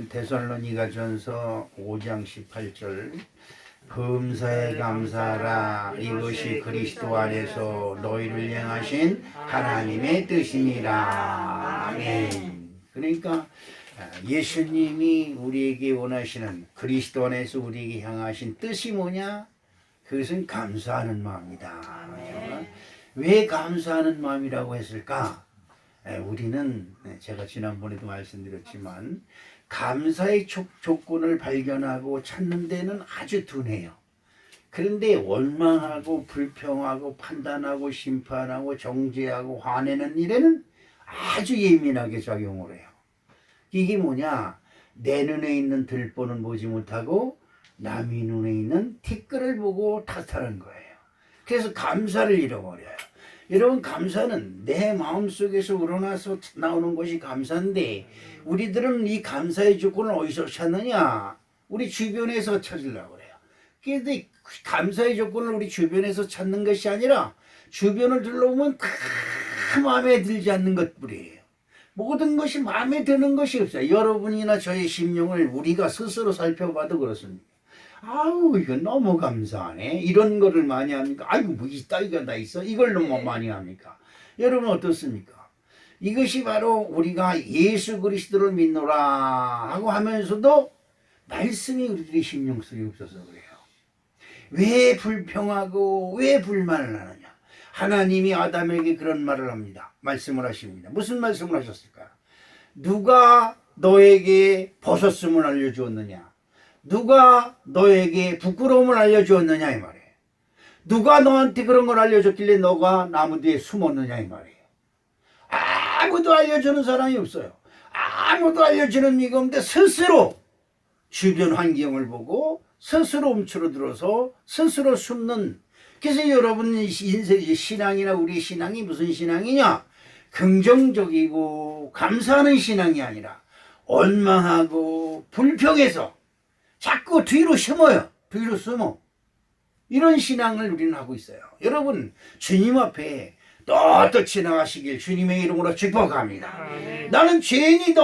데살로니가전서 5장 18절 범사에 감사하라 이것이 그리스도 안에서 너희를 향하신 하나님의 뜻이니라. 아멘. 그러니까 예수님이 우리에게 원하시는 그리스도 안에서 우리에게 향하신 뜻이 뭐냐? 그것은 감사하는 마음이다. 왜 감사하는 마음이라고 했을까? 우리는 제가 지난번에도 말씀드렸지만 감사의 조건을 발견하고 찾는 데는 아주 둔해요. 그런데 원망하고 불평하고 판단하고 심판하고 정죄하고 화내는 일에는 아주 예민하게 작용을 해요. 이게 뭐냐? 내 눈에 있는 들보는 보지 못하고 남의 눈에 있는 티끌을 보고 탓하는 거예요. 그래서 감사를 잃어버려요. 여러분, 감사는 내 마음속에서 우러나서 나오는 것이 감사인데 우리들은 이 감사의 조건을 어디서 찾느냐? 우리 주변에서 찾으려고 그래요. 그런데 감사의 조건을 우리 주변에서 찾는 것이 아니라 주변을 둘러보면 다 마음에 들지 않는 것뿐이에요. 모든 것이 마음에 드는 것이 없어요. 여러분이나 저의 심령을 우리가 스스로 살펴봐도 그렇습니다. 아우, 이거 너무 감사하네. 이런 거를 많이 합니까? 아이고, 뭐 있다, 이거 다 있어. 이걸 너무 많이 합니까? 여러분 어떻습니까? 이것이 바로 우리가 예수 그리스도를 믿노라 하고 하면서도 말씀이 우리들의 심령 속에 없어서 그래요. 왜 불평하고 왜 불만을 하느냐? 하나님이 아담에게 그런 말을 합니다. 말씀을 하십니다. 무슨 말씀을 하셨을까요? 누가 너에게 벗었음을 알려주었느냐? 누가 너에게 부끄러움을 알려주었느냐 이 말이에요. 누가 너한테 그런 걸 알려줬길래 너가 나무 뒤에 숨었느냐 이 말이에요. 아무도 알려주는 사람이 없어요. 아무도 알려주는 이가 없는데 스스로 주변 환경을 보고 스스로 움츠러들어서 스스로 숨는. 그래서 여러분 인생의 신앙이나 우리 신앙이 무슨 신앙이냐? 긍정적이고 감사하는 신앙이 아니라 원망하고 불평해서 자꾸 뒤로 숨어요. 뒤로 숨어. 이런 신앙을 우리는 하고 있어요. 여러분, 주님 앞에 또 지나가시길 주님의 이름으로 축복합니다. 나는 죄인이다.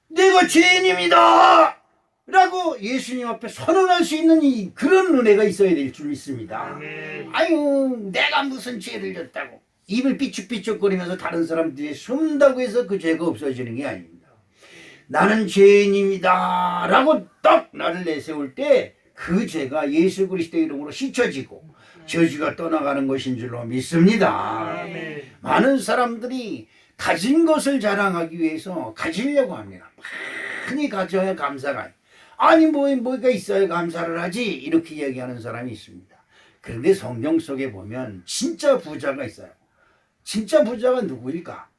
내가 죄인입니다. 라고 예수님 앞에 선언할 수 있는 그런 은혜가 있어야 될 줄 믿습니다. 아유, 내가 무슨 죄를 졌다고 입을 삐죽삐죽거리면서 다른 사람 뒤에 숨다고 해서 그 죄가 없어지는 게 아닙니다. 나는 죄인입니다 라고 딱 나를 내세울 때 그 죄가 예수 그리스도의 이름으로 씻겨지고 저주가 떠나가는 것인 줄로 믿습니다. 많은 사람들이 가진 것을 자랑하기 위해서 가지려고 합니다. 많이 가져야 감사가, 아니 뭐가 있어야 감사를 하지, 이렇게 얘기하는 사람이 있습니다. 그런데 성경 속에 보면 진짜 부자가 있어요. 진짜 부자가 누구일까?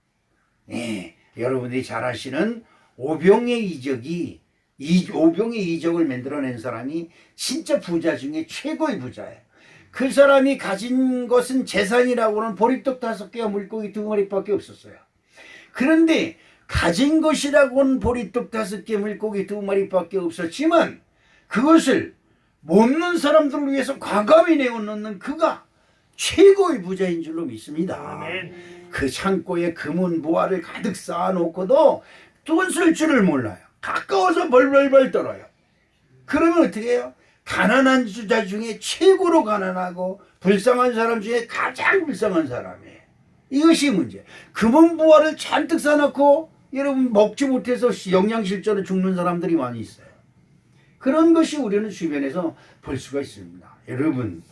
여러분들이 잘 아시는 오병의 이적을 만들어낸 사람이 진짜 부자 중에 최고의 부자예요. 그 사람이 가진 것은 재산이라고는 보리떡 5개와 물고기 2마리밖에 없었어요. 그런데 가진 것이라고는 보리떡 5개, 물고기 2마리밖에 없었지만 그것을 먹는 사람들을 위해서 과감히 내어놓는 그가 최고의 부자인 줄로 믿습니다. 그 창고에 금은 보화를 가득 쌓아놓고도 돈 쓸 줄을 몰라요. 가까워서 벌벌벌 떨어요. 그러면 어떻게 해요? 가난한 자 중에 최고로 가난하고 불쌍한 사람 중에 가장 불쌍한 사람이에요. 이것이 문제. 금은 보화를 잔뜩 쌓아놓고 여러분 먹지 못해서 영양실조로 죽는 사람들이 많이 있어요. 그런 것이 우리는 주변에서 볼 수가 있습니다. 여러분,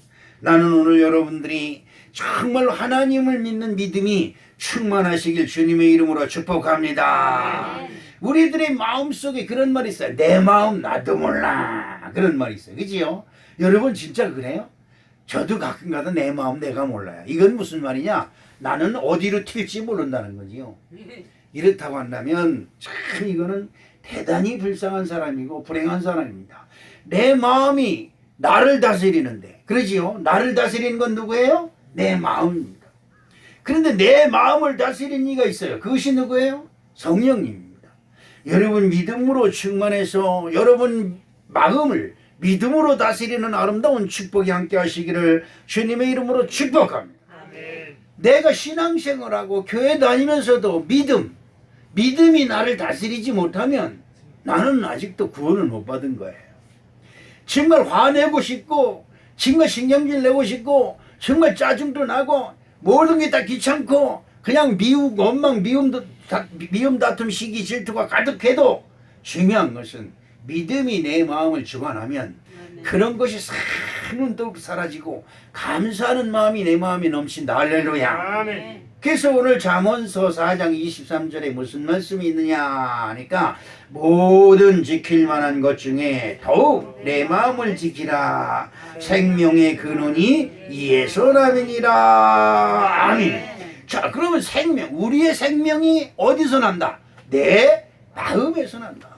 나는 오늘 여러분들이 정말로 하나님을 믿는 믿음이 충만하시길 주님의 이름으로 축복합니다. 우리들의 마음속에 그런 말이 있어요. 내 마음 나도 몰라. 그런 말이 있어요. 그지요? 여러분 진짜 그래요? 저도 가끔가다 내 마음 내가 몰라요. 이건 무슨 말이냐? 나는 어디로 튈지 모른다는 거지요. 이렇다고 한다면 참 이거는 대단히 불쌍한 사람이고 불행한 사람입니다. 내 마음이 나를 다스리는데, 그러지요? 나를 다스리는 건 누구예요? 내 마음입니다. 그런데 내 마음을 다스리는 이가 있어요. 그것이 누구예요? 성령님입니다. 여러분 믿음으로 충만해서 여러분 마음을 믿음으로 다스리는 아름다운 축복이 함께 하시기를 주님의 이름으로 축복합니다. 내가 신앙생활하고 교회 다니면서도 믿음, 믿음이 나를 다스리지 못하면 나는 아직도 구원을 못 받은 거예요. 정말 화내고 싶고 정말 신경질 내고 싶고 정말 짜증도 나고 모든 게 다 귀찮고 그냥 미우고 원망 미움 다툼 시기 질투가 가득해도 중요한 것은 믿음이 내 마음을 주관하면 그런 것이 눈떡 사라지고 감사하는 마음이 내 마음에 넘친다. 할렐루야. 그래서 오늘 잠언서 4장 23절에 무슨 말씀이 있느냐 하니까 모든 지킬 만한 것 중에 더욱 내 마음을 지키라. 생명의 근원이 이에서 나느니라. 아멘. 자, 그러면 우리의 생명이 어디서 난다? 내 마음에서 난다.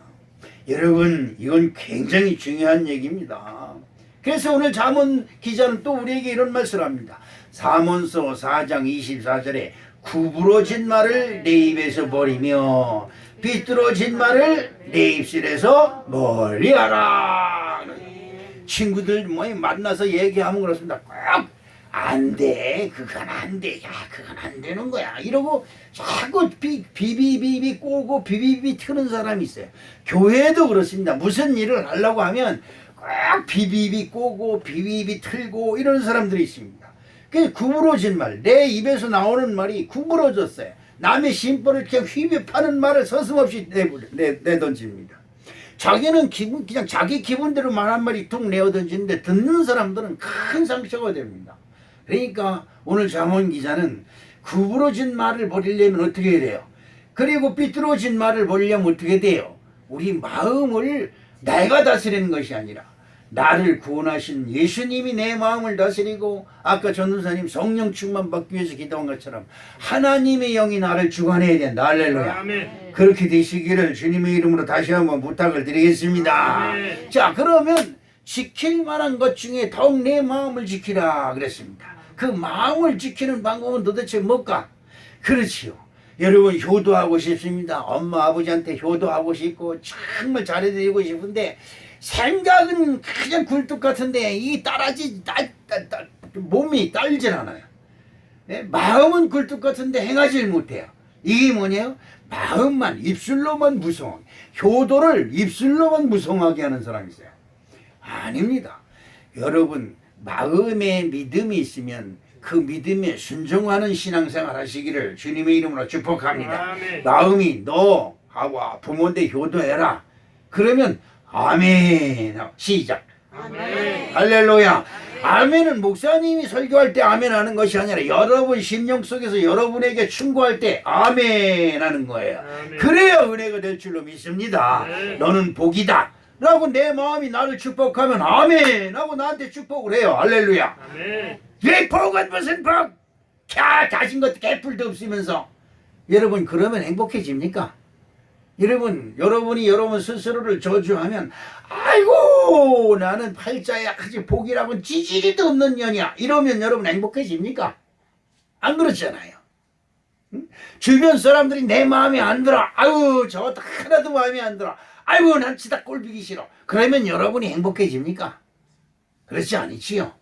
여러분, 이건 굉장히 중요한 얘기입니다. 그래서 오늘 잠언 기자는 또 우리에게 이런 말씀을 합니다. 잠언서 4장 24절에 구부러진 말을 내 입에서 버리며 비뚤어진 말을 내 입술에서 멀리하라. 친구들 만나서 얘기하면 그렇습니다. 꼭 안 돼, 그건 안 돼, 야 그건 안 되는 거야 이러고 자꾸 비비비비 꼬고 비비비 트는 사람이 있어요. 교회도 그렇습니다. 무슨 일을 하려고 하면 꼭 비비비 꼬고 비비비 틀고 이런 사람들이 있습니다. 그 구부러진 말, 내 입에서 나오는 말이 구부러졌어요. 남의 심벌을 그냥 휘벼 파는 말을 서슴없이 내던집니다. 자기는 그냥 자기 기분대로 말한 말이 툭 내어던지는데 듣는 사람들은 큰 상처가 됩니다. 그러니까 오늘 잠언 기자는 구부러진 말을 버리려면 어떻게 해야 돼요? 그리고 삐뚤어진 말을 버리려면 어떻게 돼요? 우리 마음을 내가 다스리는 것이 아니라 나를 구원하신 예수님이 내 마음을 다스리고 아까 전도사님 성령 충만 받기 위해서 기도한 것처럼 하나님의 영이 나를 주관해야 된다. 할렐루야. 아멘. 그렇게 되시기를 주님의 이름으로 다시 한번 부탁을 드리겠습니다. 아멘. 자, 그러면 지킬 만한 것 중에 더욱 내 마음을 지키라 그랬습니다. 그 마음을 지키는 방법은 도대체 뭘까? 그렇지요. 여러분 효도하고 싶습니다. 엄마 아버지한테 효도하고 싶고 정말 잘해드리고 싶은데 생각은 그냥 굴뚝 같은데 이 몸이 딸질 않아요. 마음은 굴뚝 같은데 행하질 못해요. 이게 뭐냐요? 마음만 입술로만 무성하게, 효도를 입술로만 무성하게 하는 사람이 있어요. 아닙니다. 여러분 마음에 믿음이 있으면 그 믿음에 순종하는 신앙생활 하시기를 주님의 이름으로 축복합니다. 아멘. 마음이 너 부모인데 효도해라. 그러면 아멘. 시작. 아멘. 할렐루야. 아멘은 목사님이 설교할 때 아멘 하는 것이 아니라 여러분 심령 속에서 여러분에게 충고할 때 아멘 하는 거예요. 아멘. 그래야 은혜가 될 줄로 믿습니다. 아멘. 너는 복이다 라고 내 마음이 나를 축복하면 아멘 하고 나한테 축복을 해요. 할렐루야. 아멘. 왜 복은 무슨 복? 가진 것도 개뿔도 없으면서. 여러분 그러면 행복해집니까? 여러분이 여러분 스스로를 저주하면 아이고 나는 팔자에 아직 복이라고는 지지리도 없는 년이야 이러면 여러분 행복해집니까? 안 그렇잖아요. 응? 주변 사람들이 내 마음에 안 들어. 아유 저 하나도 마음에 안 들어. 아이고 난 진짜 꼴보기 싫어. 그러면 여러분이 행복해집니까? 그렇지 않지요.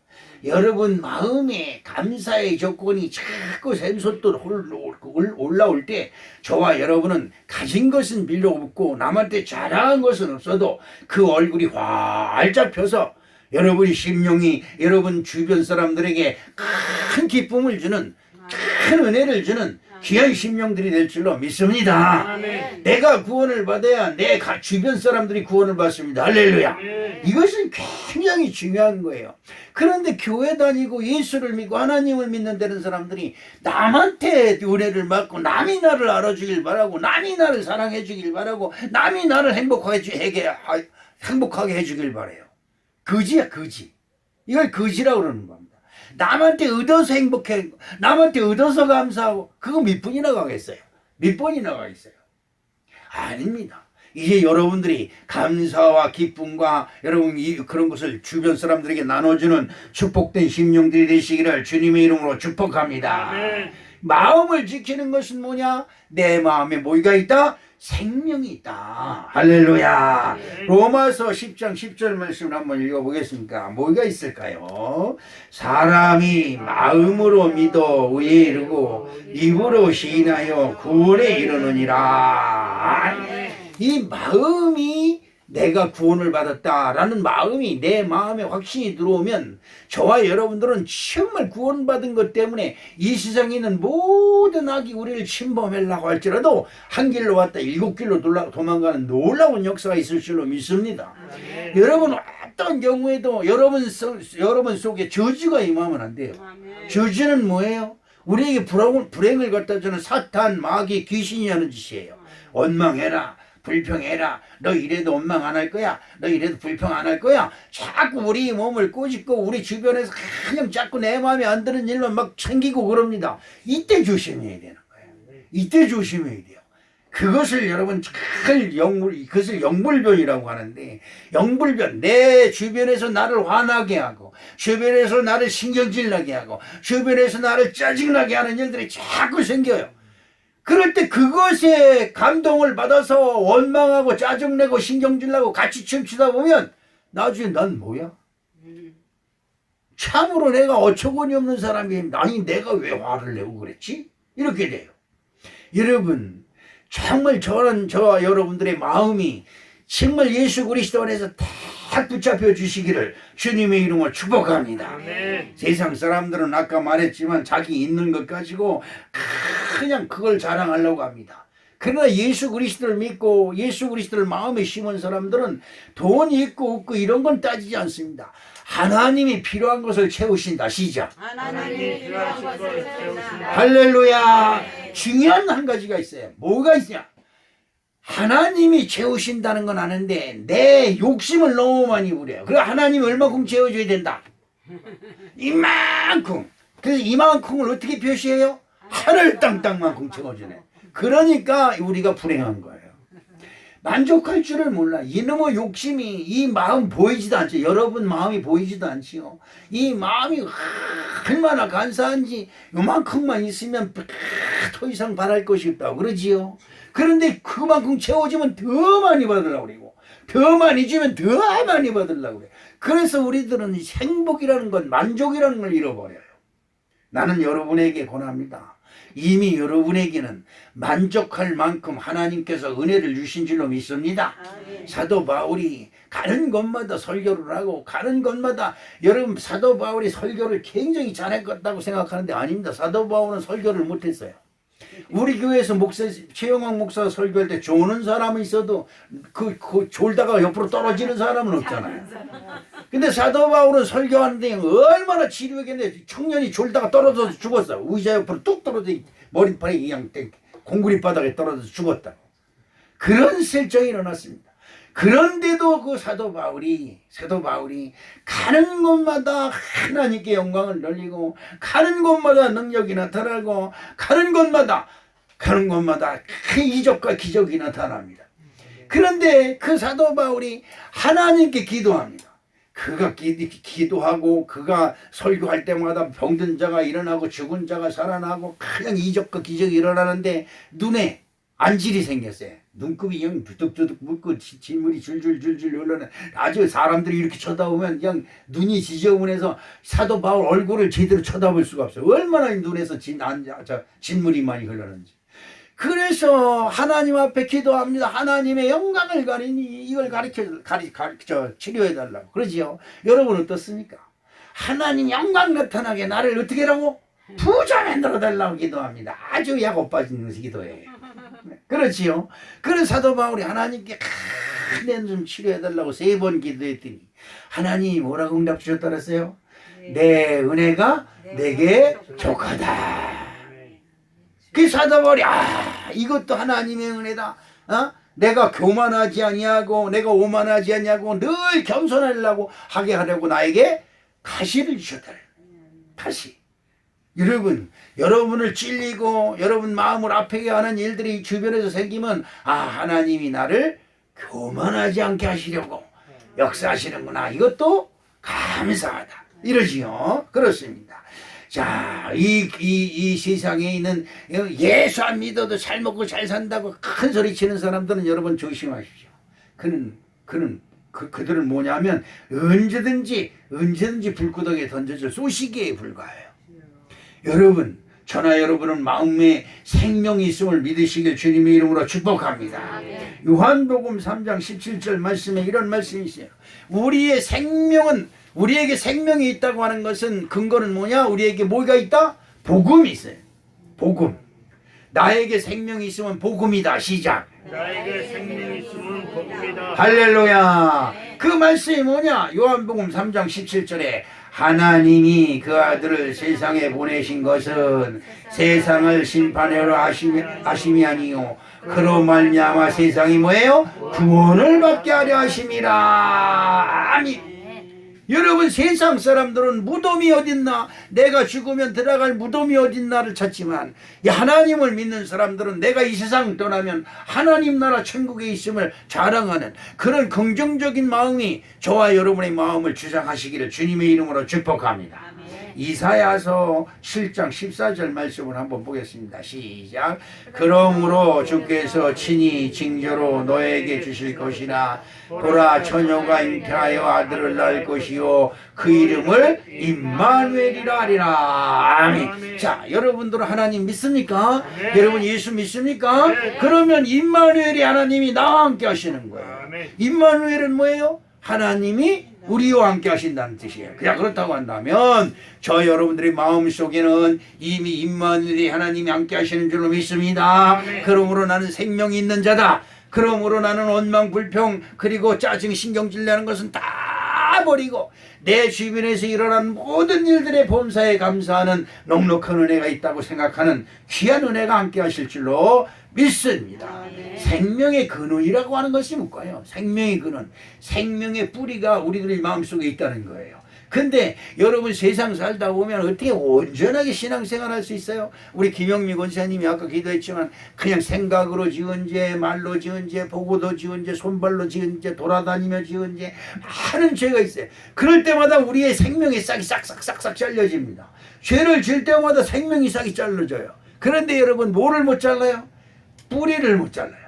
여러분 마음에 감사의 조건이 자꾸 샘솟도록 올라올 때 저와 여러분은 가진 것은 빌려 없고 남한테 자랑한 것은 없어도 그 얼굴이 활짝 펴서 여러분 심령이 여러분 주변 사람들에게 큰 기쁨을 주는 큰 은혜를 주는 귀한 심령들이 될 줄로 믿습니다. 아멘. 내가 구원을 받아야 내 주변 사람들이 구원을 받습니다. 할렐루야. 아멘. 이것은 굉장히 중요한 거예요. 그런데 교회 다니고 예수를 믿고 하나님을 믿는 데는 사람들이 남한테 은혜를 받고 남이 나를 알아주길 바라고 남이 나를 사랑해 주길 바라고 남이 나를 행복하게 해주길 바라요. 거지야 거지. 이걸 거지라고 그러는 겁니다. 남한테 얻어서 행복해, 남한테 얻어서 감사하고 그거 몇 분이나 가겠어요? 몇 번이나 가겠어요? 아닙니다. 이제 여러분들이 감사와 기쁨과 여러분 그런 것을 주변 사람들에게 나눠주는 축복된 심령들이 되시기를 주님의 이름으로 축복합니다. 아멘. 마음을 지키는 것은 뭐냐? 내 마음에 뭐가 있다? 생명이 있다. 할렐루야. 로마서 10장 10절 말씀을 한번 읽어보겠습니다. 뭐가 있을까요? 사람이 마음으로 믿어 의에 이르고 입으로 시인하여 구원에 이르느니라. 이 마음이 내가 구원을 받았다라는 마음이 내 마음에 확신이 들어오면 저와 여러분들은 정말 구원받은 것 때문에 이 세상에 있는 모든 악이 우리를 침범하려고 할지라도 한 길로 왔다 7길로 도망가는 놀라운 역사가 있을 줄로 믿습니다. 여러분 어떤 경우에도 여러분 속에 저주가 임하면 안 돼요. 저주는 뭐예요? 우리에게 불행을 갖다 주는 사탄, 마귀, 귀신이 하는 짓이에요. 원망해라, 불평해라, 너 이래도 원망 안 할 거야, 너 이래도 불평 안 할 거야. 자꾸 우리 몸을 꼬집고 우리 주변에서 그냥 자꾸 내 마음에 안 드는 일만 막 챙기고 그럽니다. 이때 조심해야 되는 거예요. 이때 조심해야 돼요. 그것을 여러분 그것을 영불변이라고 하는데, 영불변, 내 주변에서 나를 화나게 하고 주변에서 나를 신경질 나게 하고 주변에서 나를 짜증나게 하는 일들이 자꾸 생겨요. 그럴 때 그것에 감동을 받아서 원망하고 짜증내고 신경질나고 같이 춤추다 보면 나중에 난 뭐야? 참으로 내가 어처구니 없는 사람이, 아니 내가 왜 화를 내고 그랬지? 이렇게 돼요. 여러분 정말 저와 여러분들의 마음이 정말 예수 그리스도 안에서 딱 붙잡혀 주시기를 주님의 이름으로 축복합니다. 아멘. 세상 사람들은 아까 말했지만 자기 있는 것 가지고 그냥 그걸 자랑하려고 합니다. 그러나 예수 그리스도를 믿고 예수 그리스도를 마음에 심은 사람들은 돈이 있고 없고 이런 건 따지지 않습니다. 하나님이 필요한 것을 채우신다. 시작. 하나님이 필요한 것을 채우신다. 할렐루야. 중요한 한 가지가 있어요. 뭐가 있냐? 하나님이 채우신다는 건 아는데 내 욕심을 너무 많이 부려요. 그래 하나님이 얼마큼 채워줘야 된다? 이만큼. 그래서 이만큼을 어떻게 표시해요? 하늘 땅만큼 채워주네. 그러니까 우리가 불행한 거예요. 만족할 줄을 몰라. 이놈의 욕심이, 이 마음 보이지도 않죠. 여러분 마음이 보이지도 않지요. 이 마음이 얼마나 간사한지 요만큼만 있으면 더 이상 바랄 것이 없다고 그러지요. 그런데 그만큼 채워지면 더 많이 받으려고 그러고 더 많이 주면 더 많이 받으려고 그래. 그래서 우리들은 행복이라는 건, 만족이라는 걸 잃어버려요. 나는 여러분에게 권합니다. 이미 여러분에게는 만족할 만큼 하나님께서 은혜를 주신 줄로 믿습니다. 사도 바울이 가는 곳마다 설교를 하고 가는 곳마다, 여러분 사도 바울이 설교를 굉장히 잘했다고 생각하는데 아닙니다. 사도 바울은 설교를 못했어요. 우리 교회에서 최영학 목사 설교할 때 조는 사람은 있어도 그 졸다가 옆으로 떨어지는 사람은 없잖아요. 근데 사도 바울은 설교하는데 얼마나 지루했겠는데 청년이 졸다가 떨어져서 죽었어. 의자 옆으로 뚝 떨어져 머리판에 그냥 공구리 바닥에 떨어져서 죽었다. 그런 실정이 일어났습니다. 그런데도 그 사도 바울이 가는 곳마다 하나님께 영광을 돌리고 가는 곳마다 능력이 나타나고 가는 곳마다 그 이적과 기적이 나타납니다. 그런데 그 사도 바울이 하나님께 기도합니다. 그가 기도하고 그가 설교할 때마다 병든 자가 일어나고 죽은 자가 살아나고 그냥 이적과 기적이 일어나는데 눈에 안질이 생겼어요. 눈곱이 영 두둑두둑 묻고 진물이 줄줄줄줄 흘러나. 아주 사람들이 이렇게 쳐다보면 그냥 눈이 지저분해서 사도 바울 얼굴을 제대로 쳐다볼 수가 없어요. 얼마나 눈에서 진물이 많이 흘러는지. 그래서 하나님 앞에 기도합니다. 하나님의 영광을 가리니 이걸 가르쳐 치료해달라고. 그러지요. 여러분 어떻습니까? 하나님 영광 나타나게 나를 어떻게 하라고? 부자 만들어달라고 기도합니다. 아주 약 오빠진 기도예요. 그렇지요. 그래서 사도 바울이 하나님께 내 좀 치료해달라고 3번 기도했더니 하나님이 뭐라고 응답 주셨다 그랬어요? 내 은혜가 내게 족하다. 그 사도 바울이 이것도 하나님의 은혜다. 내가 교만하지 아니하고 내가 오만하지 아니하고 늘 겸손하려고 하게 하려고 나에게 가시를 주셨다. 가시. 여러분, 여러분을 찔리고 여러분 마음을 아프게 하는 일들이 주변에서 생기면 하나님이 나를 교만하지 않게 하시려고 역사하시는구나. 이것도 감사하다. 이러지요. 그렇습니다. 자, 이 세상에 있는 예수 안 믿어도 잘 먹고 잘 산다고 큰 소리 치는 사람들은 여러분 조심하십시오. 그들은 뭐냐면 언제든지 불구덩이에 던져질 쏘시개에 불과해요. 여러분, 저나 여러분은 마음에 생명이 있음을 믿으시길 주님의 이름으로 축복합니다. 요한복음 3장 17절 말씀에 이런 말씀이 있어요. 우리에게 생명이 있다고 하는 것은 근거는 뭐냐? 우리에게 뭐가 있다? 복음이 있어요. 복음. 나에게 생명이 있으면 복음이다. 시작. 나에게 생명이 있으면 복음이다. 할렐루야. 그 말씀이 뭐냐? 요한복음 3장 17절에 하나님이 그 아들을 세상에 보내신 것은 세상을 심판하려 하심이 아니요 그로 말미암아 세상이 뭐예요? 구원을 받게 하려 하심이라. 아멘. 여러분, 세상 사람들은 무덤이 어딨나, 내가 죽으면 들어갈 무덤이 어딨나를 찾지만 하나님을 믿는 사람들은 내가 이 세상 떠나면 하나님 나라 천국에 있음을 자랑하는 그런 긍정적인 마음이 저와 여러분의 마음을 주장하시기를 주님의 이름으로 축복합니다. 이사야서 7장 14절 말씀을 한번 보겠습니다. 시작. 그러므로 주께서 친히 징조로 너에게 주실 것이라. 보라, 처녀가 잉태하여 아들을 낳을 것이요 그 이름을 임마누엘이라 하리라. 아멘. 자, 여러분들은 하나님 믿습니까? 네. 여러분 예수 믿습니까? 네. 그러면 임마누엘이 하나님이 나와 함께 하시는 거예요. 아멘. 임마누엘은 뭐예요? 하나님이 우리와 함께 하신다는 뜻이에요. 그냥 그렇다고 한다면 저 여러분들의 마음속에는 이미 임마누엘이 하나님이 함께 하시는 줄로 믿습니다. 그러므로 나는 생명이 있는 자다. 그러므로 나는 원망, 불평, 그리고 짜증, 신경질 내는 것은 다 버리고 내 주변에서 일어난 모든 일들의 범사에 감사하는 넉넉한 은혜가 있다고 생각하는 귀한 은혜가 함께 하실 줄로 믿습니다. 생명의 근원이라고 하는 것이 뭘까요? 생명의 근원, 생명의 뿌리가 우리들의 마음속에 있다는 거예요. 근데 여러분 세상 살다 보면 어떻게 온전하게 신앙생활 할 수 있어요? 우리 김영미 권사님이 아까 기도했지만 그냥 생각으로 지은 죄, 말로 지은 죄, 보고도 지은 죄, 손발로 지은 죄, 돌아다니며 지은 죄, 많은 죄가 있어요. 그럴 때마다 우리의 생명의 싹이 싹싹 잘려집니다. 죄를 질 때마다 생명의 싹이 잘려져요. 그런데 여러분 뭐를 못 잘라요? 뿌리를 못 잘라요.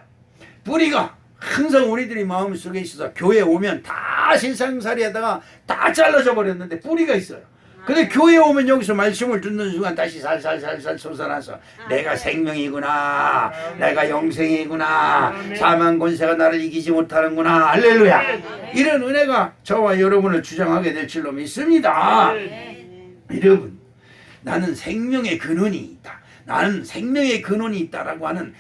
뿌리가 항상 우리들이 마음속에 있어서 교회 오면 다 세상살이 하다가 다 잘라져 버렸는데 뿌리가 있어요. 근데 교회 오면 여기서 말씀을 듣는 순간 다시 살살살살 솟아나서 내가 생명이구나, 내가 영생이구나, 사망 권세가 나를 이기지 못하는구나, 할렐루야. 이런 은혜가 저와 여러분을 주장하게 될 줄로 믿습니다. 여러분, 나는 생명의 근원이 있다, 나는 생명의 근원이 있다라고 하는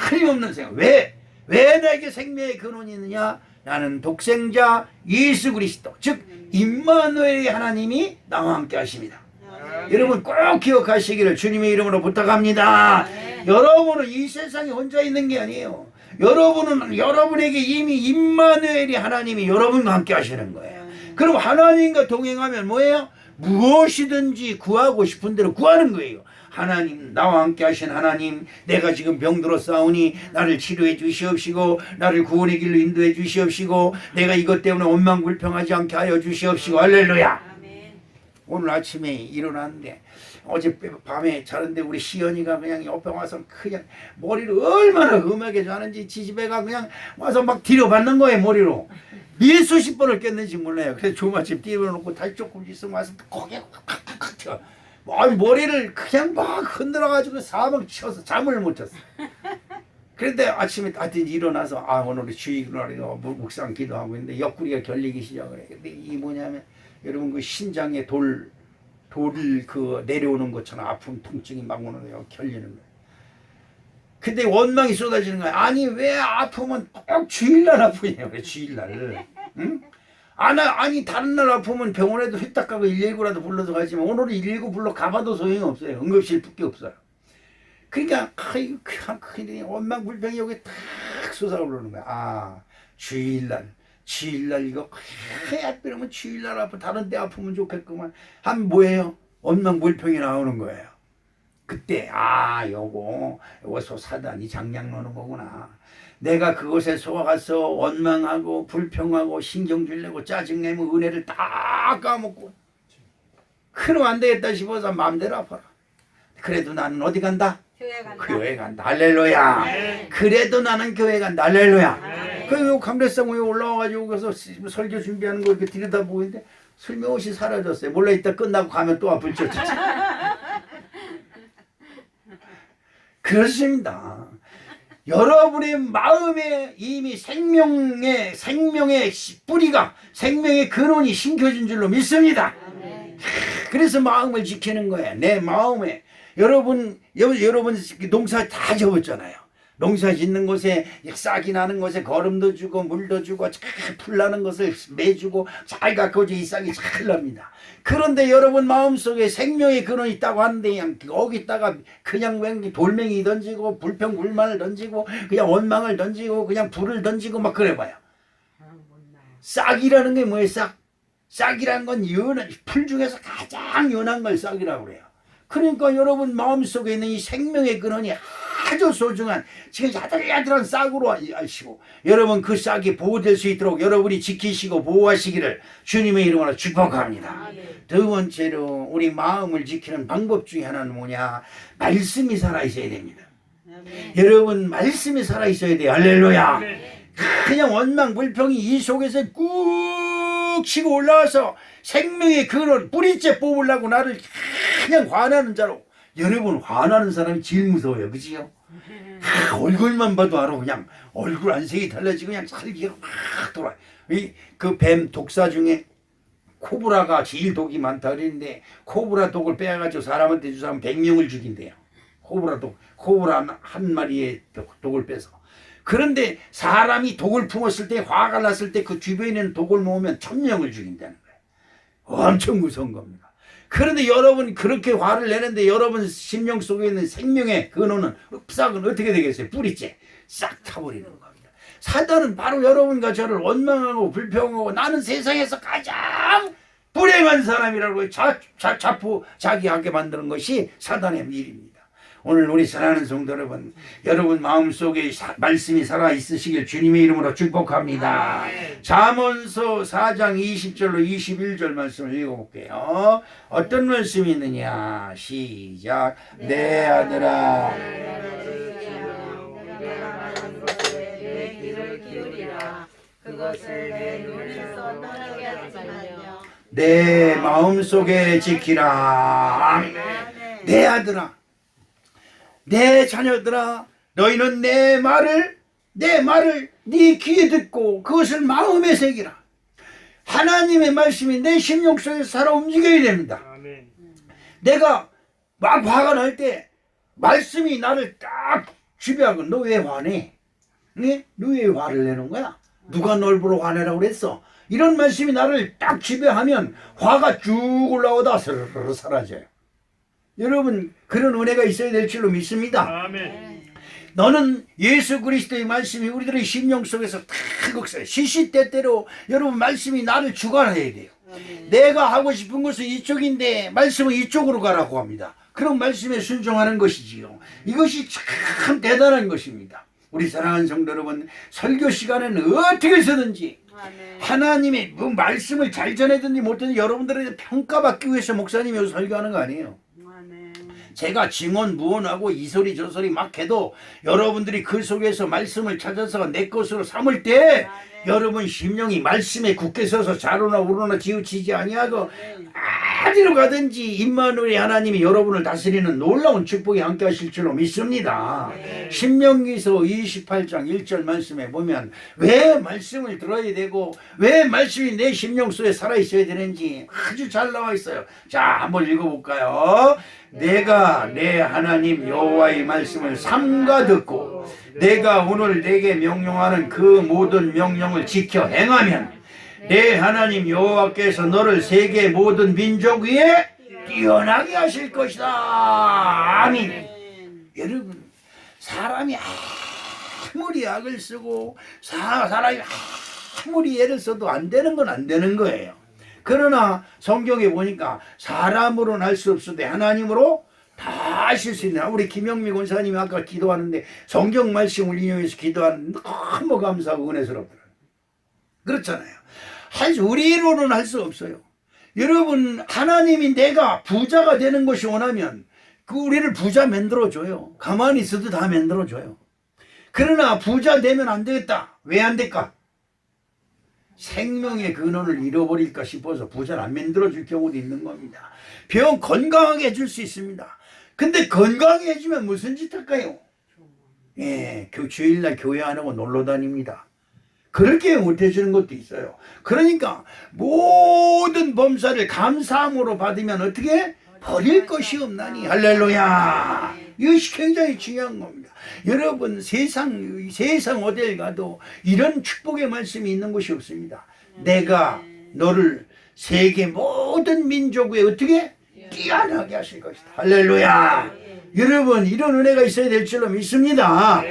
틀림없는 생각. 왜 내게 생명의 근원이 있느냐? 나는 독생자 예수 그리스도, 즉 임마누엘의 하나님이 나와 함께 하십니다. 여러분 꼭 기억하시기를 주님의 이름으로 부탁합니다. 여러분은 이 세상에 혼자 있는 게 아니에요. 여러분은 여러분에게 이미 임마누엘이 하나님이 여러분과 함께 하시는 거예요. 그럼 하나님과 동행하면 뭐예요? 무엇이든지 구하고 싶은 대로 구하는 거예요. 하나님, 나와 함께 하신 하나님, 내가 지금 병들어 싸우니 나를 치료해 주시옵시고 나를 구원의 길로 인도해 주시옵시고 내가 이것 때문에 원망불평하지 않게 하여 주시옵시고. 할렐루야. 오늘 아침에 일어났는데 어제 밤에 자는데 우리 시연이가 그냥 옆에 와서 그냥 머리를 얼마나 음하게 자는지 지지배가 그냥 와서 막 들여받는 거예요. 머리로 몇 수십 번을 깼는지 몰라요. 그래서 조마침 띄워놓고 다시 조금 있으면 와서 거기에 콱콱콱 튀어. 머리를 그냥 막 흔들어가지고 사방 치워서 잠을 못 잤어. 그런데 아침에 하여튼 일어나서 오늘 주일날이고 묵상 기도하고 있는데 옆구리가 결리기 시작을 해. 근데 이 뭐냐면 여러분 그 신장에 돌 그 내려오는 것처럼 아픔, 통증이 막 오는 거예요. 결리는 거예요. 근데 원망이 쏟아지는 거야. 아니 왜 아프면 꼭 주일날 아프냐고. 왜 주일날? 응? 아니 다른 날 아프면 병원에도 휘딱 가고 119라도 불러서 가지만 오늘은 119 불러 가봐도 소용이 없어요. 응급실밖에 없어요. 그러니까 큰일이 원망불평이 여기 탁 솟아오르는 거야. 주일날 이거 하필이면 주일날 아프 다른 데 아프면 좋겠구만 하면 뭐예요? 원망불평이 나오는 거예요. 그때 요거 사단이 장량 놓는 거구나. 내가 그곳에 속아가서 원망하고 불평하고 신경질 내고 짜증내면 은혜를 다 까먹고 그럼 안 되겠다 싶어서 마음대로 아파라. 그래도 나는 어디 간다? 교회 간다. 교회 간다. 할렐루야. 그래도 나는 교회 간다. 할렐루야. 그 강대상에 올라와가지고 그래서 설교 준비하는 거 이렇게 들여다보고 있는데 슬며시 사라졌어요. 몰래 이따 끝나고 가면 또 아플 줄. 그렇습니다. 여러분의 마음에 이미 생명의 뿌리가, 생명의 근원이 심겨진 줄로 믿습니다. 그래서 마음을 지키는 거예요. 내 마음에. 여러분 농사 다 접었잖아요. 농사 짓는 곳에 싹이 나는 곳에 거름도 주고 물도 주고 잘 풀나는 것을 매주고 잘 가꿔줘 이 싹이 잘 납니다. 그런데 여러분 마음속에 생명의 근원이 있다고 하는데 그냥 거기다가 그냥 돌멩이 던지고 불평불만을 던지고 그냥 원망을 던지고 그냥 불을 던지고 막 그래봐요. 싹이라는 게 뭐예요? 싹이라는 건 풀 중에서 가장 연한 걸 싹이라고 그래요. 그러니까 여러분 마음속에 있는 이 생명의 근원이 아주 소중한 지금 야들야들한 싹으로 아시고 여러분 그 싹이 보호될 수 있도록 여러분이 지키시고 보호하시기를 주님의 이름으로 축복합니다. 두 번째로 우리 마음을 지키는 방법 중에 하나는 뭐냐? 말씀이 살아있어야 됩니다. 여러분 말씀이 살아있어야 돼요. 할렐루야. 그냥 원망 불평이 이 속에서 꾹 치고 올라와서 생명의 근원 뿌리째 뽑으려고 나를 그냥 화나는 자로. 여러분 화나는 사람이 제일 무서워요. 그지요? 얼굴만 봐도 알아. 그냥 얼굴 안색이 달라지고 그냥 살기가 확 돌아. 그 뱀 독사 중에 코브라가 제일 독이 많다 그랬는데 코브라 독을 빼가지고 사람한테 주사면 100명을 죽인대요. 코브라 한 마리의 독을 빼서. 그런데 사람이 독을 품었을 때 화가 났을 때 그 주변에 있는 독을 모으면 1000명을 죽인다는 거예요. 엄청 무서운 겁니다. 그런데 여러분 그렇게 화를 내는데 여러분 심령 속에 있는 생명의 근원은 싹은 어떻게 되겠어요? 뿌리째 싹 타버리는 겁니다. 사단은 바로 여러분과 저를 원망하고 불평하고 나는 세상에서 가장 불행한 사람이라고 자기하게 만드는 것이 사단의 일입니다. 오늘 우리 사랑하는 성도 여러분 마음속에 말씀이 살아있으시길 주님의 이름으로 축복합니다. 잠언서 4장 20절로 21절 말씀을 읽어볼게요. 어떤 말씀이 있느냐? 시작. 내 아들아 내 귀를 기울이라. 그것을 내 눈에서 떠나게 하지 말며 내 마음속에 지키라. 내 아들아 내 자녀들아 너희는 내 말을 네 귀에 듣고 그것을 마음에 새기라. 하나님의 말씀이 내 심령 속에서 살아 움직여야 됩니다. 아멘. 내가 막 화가 날 때 말씀이 나를 딱 지배하고 너 왜 화내? 네? 너 왜 화를 내는 거야? 누가 널 보러 화내라고 그랬어? 이런 말씀이 나를 딱 지배하면 화가 쭉 올라오다 스르르 사라져요. 여러분 그런 은혜가 있어야 될 줄로 믿습니다. 아멘. 너는 예수 그리스도의 말씀이 우리들의 심령 속에서 다 역사해. 시시때때로 여러분 말씀이 나를 주관해야 돼요. 내가 하고 싶은 것은 이쪽인데 말씀은 이쪽으로 가라고 합니다. 그런 말씀에 순종하는 것이지요. 이것이 참 대단한 것입니다. 우리 사랑하는 성도 여러분 설교 시간에는 어떻게 해서든지 하나님의 그 말씀을 잘 전해든지 못하든지 여러분들에게 평가받기 위해서 목사님이 여기서 설교하는 거 아니에요. 제가 증언 무언하고 이 소리 저 소리 막 해도 여러분들이 그 속에서 말씀을 찾아서 내 것으로 삼을 때 여러분 심령이 말씀에 굳게 서서 좌로나 우로나 지우치지 아니하고 어디로 가든지 임마누엘의 하나님이 여러분을 다스리는 놀라운 축복이 함께 하실 줄로 믿습니다. 신명기서 28장 1절 말씀에 보면 왜 말씀을 들어야 되고 왜 말씀이 내 심령 속에 살아있어야 되는지 아주 잘 나와 있어요. 자 한번 읽어볼까요? 내가 내 하나님 여호와의 말씀을 삼가 듣고 내가 오늘 내게 명령하는 그 모든 명령을 지켜 행하면 내 하나님 여호와께서 너를 세계 모든 민족 위에 뛰어나게 하실 것이다. 아멘. 여러분 사람이 아무리 악을 쓰고 사람이 아무리 애를 써도 안 되는 건 안 되는 거예요. 그러나 성경에 보니까 사람으로는 할 수 없어도 하나님으로 다 하실 수 있는 우리 김영미 권사님이 아까 기도하는데 성경 말씀을 인용해서 기도하는데 너무 감사하고 은혜스럽더라고요. 그렇잖아요. 우리로는 할 수 없어요. 여러분 하나님이 내가 부자가 되는 것이 원하면 그 우리를 부자 만들어줘요. 가만히 있어도 다 만들어줘요. 그러나 부자 되면 안 되겠다. 왜 안 될까? 생명의 근원을 잃어버릴까 싶어서 부자를 안 만들어줄 경우도 있는 겁니다. 병 건강하게 해줄 수 있습니다. 근데 건강하게 해주면 무슨 짓 할까요? 예, 주일날 교회 안 하고 놀러 다닙니다. 그렇게 못 해주는 것도 있어요. 그러니까 모든 범사를 감사함으로 받으면 어떻게? 버릴 것이 없나니. 할렐루야. 이것이 굉장히 중요한 겁니다. 여러분 세상 어딜 가도 이런 축복의 말씀이 있는 곳이 없습니다. 내가 너를 세계 모든 민족 위에 어떻게? 뛰어나게 하실 것이다. 할렐루야. 여러분 이런 은혜가 있어야 될 줄로 믿습니다.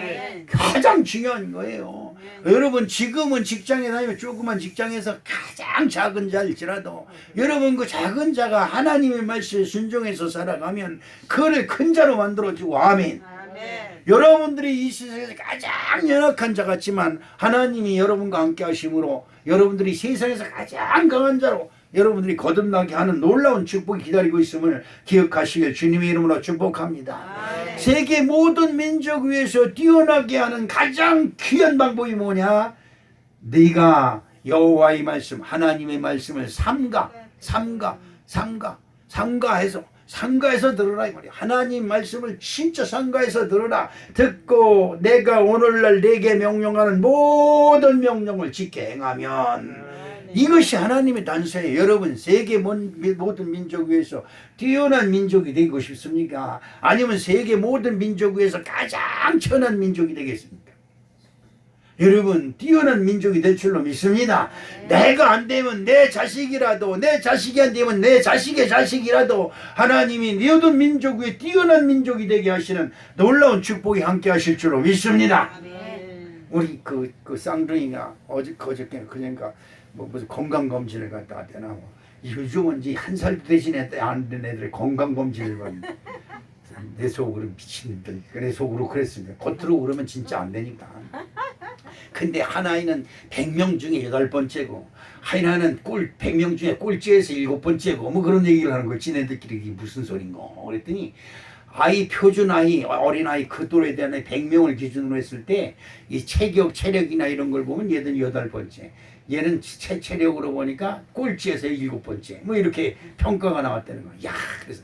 가장 중요한 거예요. 여러분 지금은 직장에 다니면 조그만 직장에서 가장 작은 자일지라도 여러분 그 작은 자가 하나님의 말씀에 순종해서 살아가면 그를 큰 자로 만들어주고. 아멘. 여러분들이 이 세상에서 가장 연약한 자 같지만 하나님이 여러분과 함께 하심으로 여러분들이 세상에서 가장 강한 자로 여러분들이 거듭나게 하는 놀라운 축복이 기다리고 있음을 기억하시길 주님의 이름으로 축복합니다. 세계 모든 민족 위에서 뛰어나게 하는 가장 귀한 방법이 뭐냐? 네가 여호와의 말씀 하나님의 말씀을 삼가해서 들으라 이 말이야. 하나님 말씀을 진짜 삼가해서 들으라. 듣고 내가 오늘날 내게 명령하는 모든 명령을 지켜 행하면 이것이 하나님의 단서예요. 여러분 세계 모든 민족 위에서 뛰어난 민족이 되고 싶습니까? 아니면 세계 모든 민족 위에서 가장 천한 민족이 되겠습니까? 여러분 뛰어난 민족이 될 줄로 믿습니다. 내가 안 되면 내 자식이라도, 내 자식이 안 되면 내 자식의 자식이라도 하나님이 모든 민족 위에 뛰어난 민족이 되게 하시는 놀라운 축복이 함께 하실 줄로 믿습니다. 우리 그 쌍둥이가 그저께 그러니까 무슨 건강검진을 갖다 하대나 요즘은 이제 한 살도 되진 안 된 애들이 건강검진을 받는데 내 속으로 미친놈들 내 속으로 그랬습니다. 겉으로 그러면 진짜 안 되니까. 근데 하나이는 100명 중에 8번째고 하나는 100명 중에 꼴찌에서 7번째고 뭐 그런 얘기를 하는 거예요. 지네들끼리 이게 무슨 소린가 그랬더니 아이 표준 아이 어린아이 그 또래에 대한 100명을 기준으로 했을 때 이 체력이나 이런 걸 보면 얘는 8번째 얘는 체력으로 보니까 꼴찌에서 7번째 뭐 이렇게 평가가 나왔다는 거야. 야, 그래서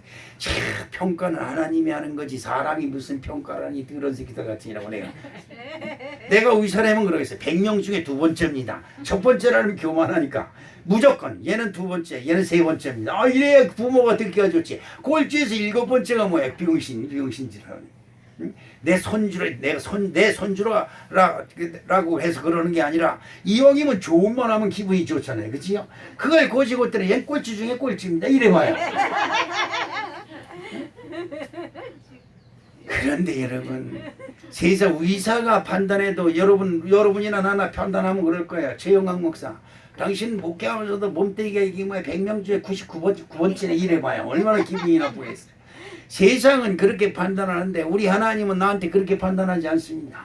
평가는 하나님이 하는 거지 사람이 무슨 평가를 하니 그런 새끼들 같으니라고 내가 의사라면 그러겠어요. 100명 중에 2번째입니다. 첫 번째라면 교만하니까 무조건 얘는 2번째 얘는 3번째입니다. 아 이래야 부모가 듣기가 좋지. 꼴찌에서 7번째가 뭐야? 병신지라니. 내 손주라고 해서 그러는 게 아니라 이왕이면 좋은 말 하면 기분이 좋잖아요. 그치요? 그걸 고지고대로 얘 꼴찌 중에 꼴찌입니다. 이래봐요. 그런데 여러분 세상 의사가 판단해도 여러분이나 나나 판단하면 그럴 거야. 최영학 목사 당신 목회하면서도 몸뚱이가 이게 뭐야 100명 중에 99번째네 이래봐요. 얼마나 기분이 나쁘겠어요. 세상은 그렇게 판단하는데 우리 하나님은 나한테 그렇게 판단하지 않습니다.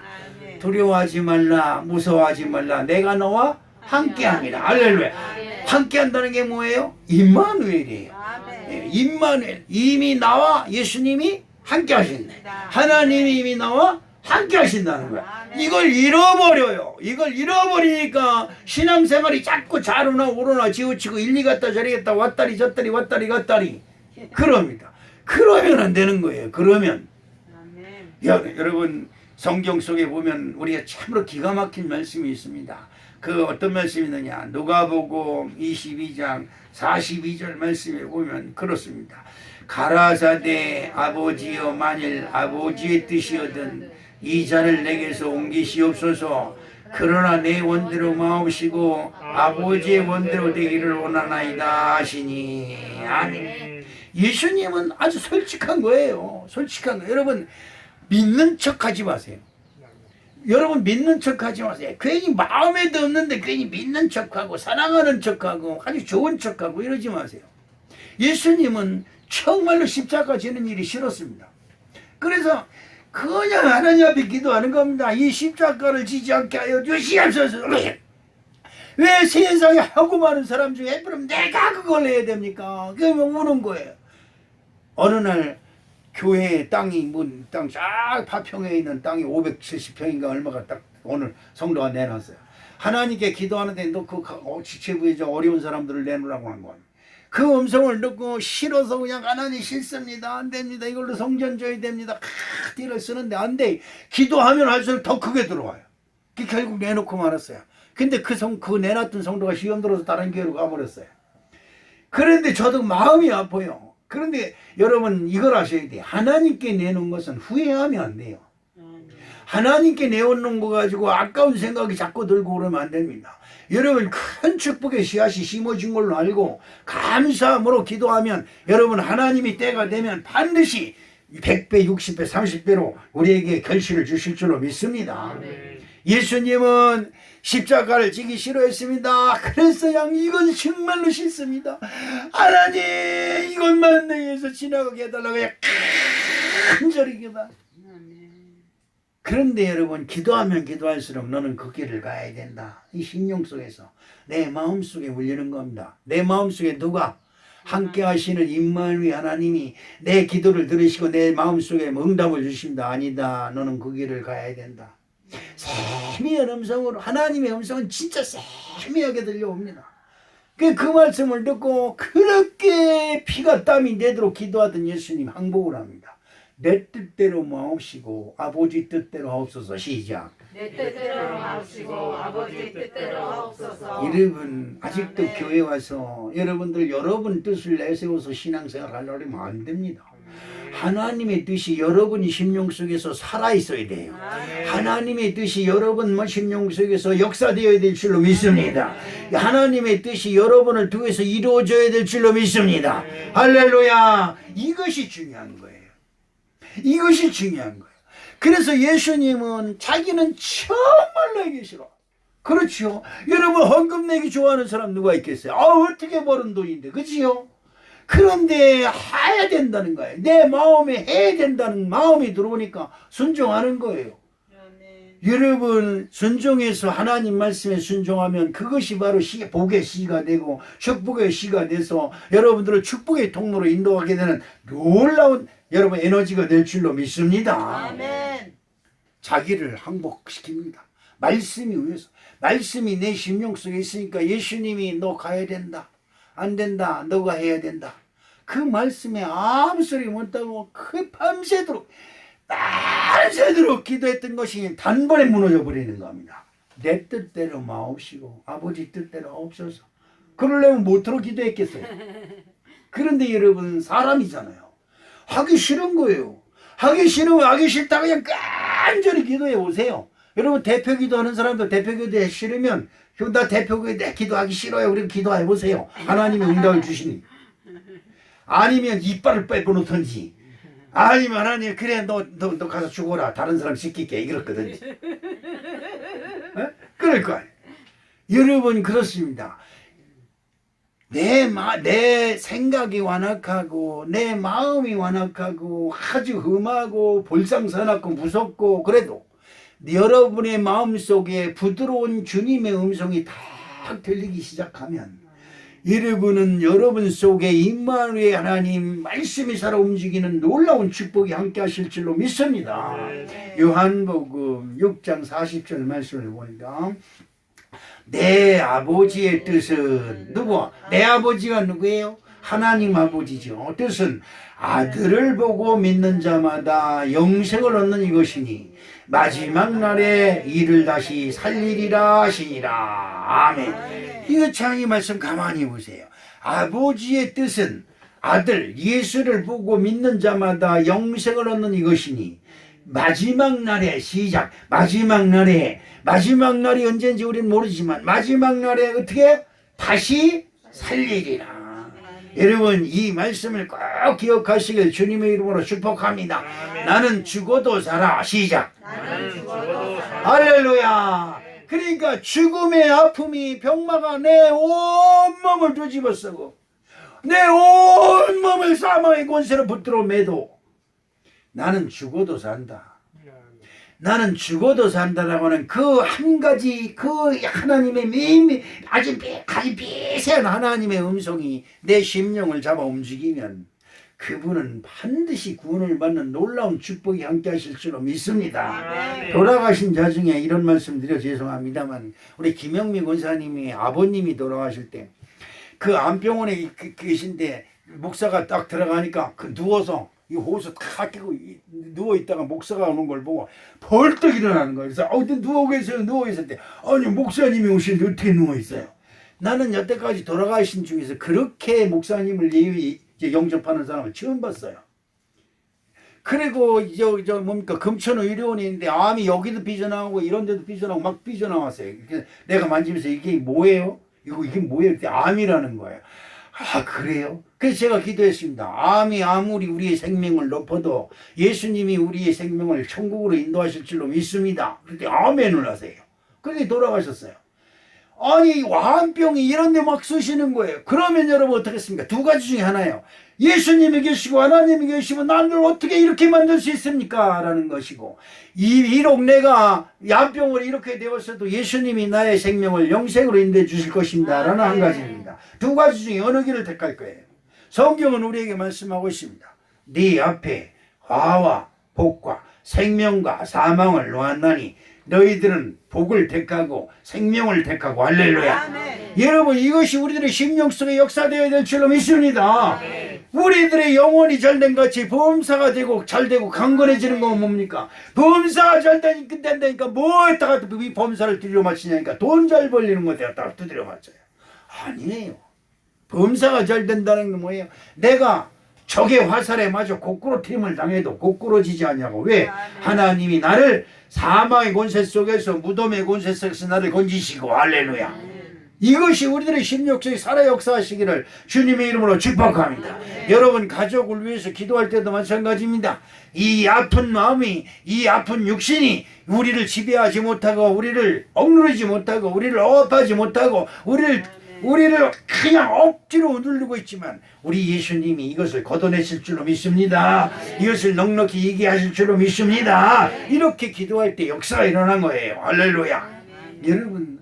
두려워하지 말라 무서워하지 말라 내가 너와 함께합니다. 할렐루야. 함께한다는 게 뭐예요? 임마누엘이에요. 임마누엘 이미 나와 예수님이 함께 하신다. 하나님이 이미 나와 함께 하신다는 거야. 이걸 잃어버려요. 이걸 잃어버리니까 신앙생활이 자꾸 좌로나 우로나 지우치고 일리 갔다 저리 갔다 왔다리 저다리 왔다리 갔다리 그럽니다. 그러면 안 되는 거예요. 그러면 여러분 성경 속에 보면 우리가 참으로 기가 막힌 말씀이 있습니다. 그 어떤 말씀이 있느냐 누가복음 22장 42절 말씀에 보면 그렇습니다. 가라사대 아버지여 만일 아버지의 뜻이거든 이 잔을 내게서 옮기시옵소서. 그러나 내 원대로 마옵시고 아버지의 원대로 되기를 원하나이다 하시니. 아멘. 예수님은 아주 솔직한 거예요. 솔직한 거예요. 여러분 믿는 척하지 마세요. 여러분 믿는 척하지 마세요. 괜히 마음에도 없는데 괜히 믿는 척하고 사랑하는 척하고 아주 좋은 척하고 이러지 마세요. 예수님은 정말로 십자가 지는 일이 싫었습니다. 그래서 그냥 하나님 앞에 기도하는 겁니다. 이 십자가를 지지 않게 하여 주시옵소서. 왜 세상에 하고 많은 사람 중에 그럼 내가 그걸 해야 됩니까? 그러면 우는 거예요. 어느 날 교회 땅이 땅 쫙 파평에 있는 땅이 570평인가 얼마가 딱 오늘 성도가 내놨어요. 하나님께 기도하는데 너 그 지체부에 어려운 사람들을 내놓으라고 한 거예요. 그 음성을 듣고 싫어서 그냥 하나님 싫습니다. 안 됩니다. 이걸로 성전 줘야 됩니다. 띠를 쓰는데 안 돼. 기도하면 할수록 더 크게 들어와요. 결국 내놓고 말았어요. 근데 그 내놨던 성도가 시험 들어서 다른 교회로 가버렸어요. 그런데 저도 마음이 아파요. 그런데 여러분 이걸 아셔야 돼요. 하나님께 내놓은 것은 후회하면 안 돼요. 하나님께 내놓는 거 가지고 아까운 생각이 자꾸 들고 그러면 안 됩니다. 여러분 큰 축복의 씨앗이 심어진 걸로 알고 감사함으로 기도하면 여러분 하나님이 때가 되면 반드시 100배, 60배, 30배로 우리에게 결실을 주실 줄로 믿습니다. 예수님은 십자가를 지기 싫어했습니다. 그래서 이건 정말로 싫습니다. 하나님 이것만 내게서 지나가게 해달라고 간절히 기도. 그런데 여러분 기도하면 기도할수록 너는 그 길을 가야 된다. 이 심령 속에서 내 마음속에 울리는 겁니다. 내 마음속에 누가 함께 하시는 임마누엘 하나님이 내 기도를 들으시고 내 마음속에 응답을 주십니다. 아니다. 너는 그 길을 가야 된다. 세미한 음성으로 하나님의 음성은 진짜 세미하게 들려옵니다. 그 말씀을 듣고 그렇게 피가 땀이 내도록 기도하던 예수님 항복을 합니다. 내 뜻대로 마옵시고 아버지 뜻대로 하옵소서. 시작. 내 뜻대로 마옵시고 아버지 뜻대로 하옵소서. 여러분 아직도 교회 와서 여러분 뜻을 내세워서 신앙생활 하려면 안 됩니다. 하나님의 뜻이 여러분이 심령 속에서 살아있어야 돼요. 하나님의 뜻이 여러분 심령 속에서 역사되어야 될 줄로 믿습니다. 하나님의 뜻이 여러분을 통해서 이루어져야 될 줄로 믿습니다. 할렐루야. 이것이 중요한 거예요. 이것이 중요한 거예요. 그래서 예수님은 자기는 정말 내기 싫어. 그렇죠. 여러분 헌금 내기 좋아하는 사람 누가 있겠어요? 어떻게 버는 돈인데, 그치요? 그런데 해야 된다는 거예요. 내 마음에 해야 된다는 마음이 들어오니까 순종하는 거예요. 여러분 순종해서 하나님 말씀에 순종하면 그것이 바로 복의 씨가 되고 축복의 씨가 돼서 여러분들을 축복의 통로로 인도하게 되는 놀라운 여러분 에너지가 될 줄로 믿습니다. 아멘. 자기를 항복시킵니다. 말씀이 위해서. 말씀이 내 심령 속에 있으니까 예수님이 너 가야 된다. 안 된다. 너가 해야 된다. 그 말씀에 아무 소리 못하고 그 밤새도록 기도했던 것이 단번에 무너져 버리는 겁니다. 내 뜻대로 마옵시고 아버지 뜻대로 하옵소서. 그러려면 못으로 기도했겠어요. 그런데 여러분 사람이잖아요. 하기 싫은 거예요. 하기 싫으면 하기 싫다 그냥 간절히 기도해 오세요. 여러분 대표 기도하는 사람들 대표 기도해 싫으면 나 대표 기도하기 싫어요. 우리 기도해 보세요. 하나님이 응답을 주시니. 아니면 이빨을 빼버놓든지 아니면 하나님 그래 너 가서 죽어라. 다른 사람 시킬게. 이렇거든지. 그럴 거 아니에요. 여러분 그렇습니다. 내 생각이 완악하고 내 마음이 완악하고 아주 험하고 볼상사납고 무섭고 그래도 여러분의 마음속에 부드러운 주님의 음성이 딱 들리기 시작하면 여러분은 여러분 속에 임마누엘 하나님 말씀이 살아 움직이는 놀라운 축복이 함께 하실 줄로 믿습니다. 요한복음 6장 40절 말씀을 보니까 내 아버지의 뜻은 누구? 내 아버지가 누구예요? 하나님 아버지죠. 뜻은 아들을 보고 믿는 자마다 영생을 얻는 이것이니 마지막 날에 이를 다시 살리리라 하시니라. 아멘. 이거 참 이 말씀 가만히 보세요. 아버지의 뜻은 아들 예수를 보고 믿는 자마다 영생을 얻는 이것이니 마지막 날에 시작. 마지막 날이 언제인지 우리는 모르지만 마지막 날에 어떻게 다시 살리리라. 여러분 이 말씀을 꼭 기억하시길 주님의 이름으로 축복합니다. 나는 죽어도 살아. 시작. 나는 죽어도 살아. 할렐루야. 그러니까 죽음의 아픔이 병마가 내 온몸을 뒤집어쓰고 내 온몸을 사망의 권세로 붙들어 매도 나는 죽어도 산다. 나는 죽어도 산다라고 하는 그 한 가지 그 하나님의 매일 아주 미세한 하나님의 음성이 내 심령을 잡아 움직이면 그분은 반드시 구원을 받는 놀라운 축복이 함께 하실 줄로 믿습니다. 돌아가신 자 중에 이런 말씀 드려 죄송합니다만 우리 김영미 권사님이 아버님이 돌아가실 때 그 안병원에 계신데 목사가 딱 들어가니까 그 누워서 이 호수 다 끼고 누워 있다가 목사가 오는 걸 보고 벌떡 일어나는 거예요. 그래서 누워 계세요. 누워 있을 때 아니 목사님이 오시는데 어떻게 누워 있어요? 나는 여태까지 돌아가신 중에서 그렇게 목사님을 예의 영접하는 사람을 처음 봤어요. 그리고 저 뭡니까 금천 의료원이 있는데 암이 여기도 삐져나오고 이런 데도 삐져나오고 막 삐져나왔어요. 내가 만지면서 이게 뭐예요? 이게 뭐예요? 그때 암이라는 거예요. 아 그래요? 그래서 제가 기도했습니다. 암이 아무리 우리의 생명을 높여도 예수님이 우리의 생명을 천국으로 인도하실 줄로 믿습니다. 그런데 아멘을 하세요. 그런데 돌아가셨어요. 아니 암병이 이런 데 막 쓰시는 거예요. 그러면 여러분 어떻겠습니까? 두 가지 중에 하나예요. 예수님이 계시고 하나님이 계시면 나를 어떻게 이렇게 만들 수 있습니까? 라는 것이고 비록 내가 암병을 이렇게 되었어도 예수님이 나의 생명을 영생으로 인도해 주실 것입니다. 라는 한 가지입니다. 두 가지 중에 어느 길을 택할 거예요? 성경은 우리에게 말씀하고 있습니다. 네 앞에 화와 복과 생명과 사망을 놓았나니 너희들은 복을 택하고 생명을 택하고 할렐루야. 여러분 이것이 우리들의 심령 속에 역사되어야 될 줄로 믿습니다. 우리들의 영혼이 잘된 같이 범사가 되고 잘되고 강건해지는 건 뭡니까? 범사가 잘 된다니까 뭐에다가 이 범사를 두드려 맞히냐니까 돈 잘 벌리는 것에다가 두드려 맞아요. 아니에요. 범사가 잘 된다는 건 뭐예요? 내가 적의 화살에 맞아 거꾸로 튀임을 당해도 거꾸로지지 않냐고. 왜? 하나님이 나를 사망의 권세 속에서 무덤의 권세 속에서 나를 건지시고 할렐루야. 이것이 우리들의 심령 속에 살아 역사하시기를 주님의 이름으로 축복합니다. 여러분 가족을 위해서 기도할 때도 마찬가지입니다. 이 아픈 마음이 이 아픈 육신이 우리를 지배하지 못하고 우리를 억누르지 못하고 우리를 억압하지 못하고 우리를 그냥 억지로 누르고 있지만 우리 예수님이 이것을 걷어내실 줄로 믿습니다. 이것을 넉넉히 이기하실 줄로 믿습니다. 이렇게 기도할 때 역사가 일어난 거예요. 할렐루야. 여러분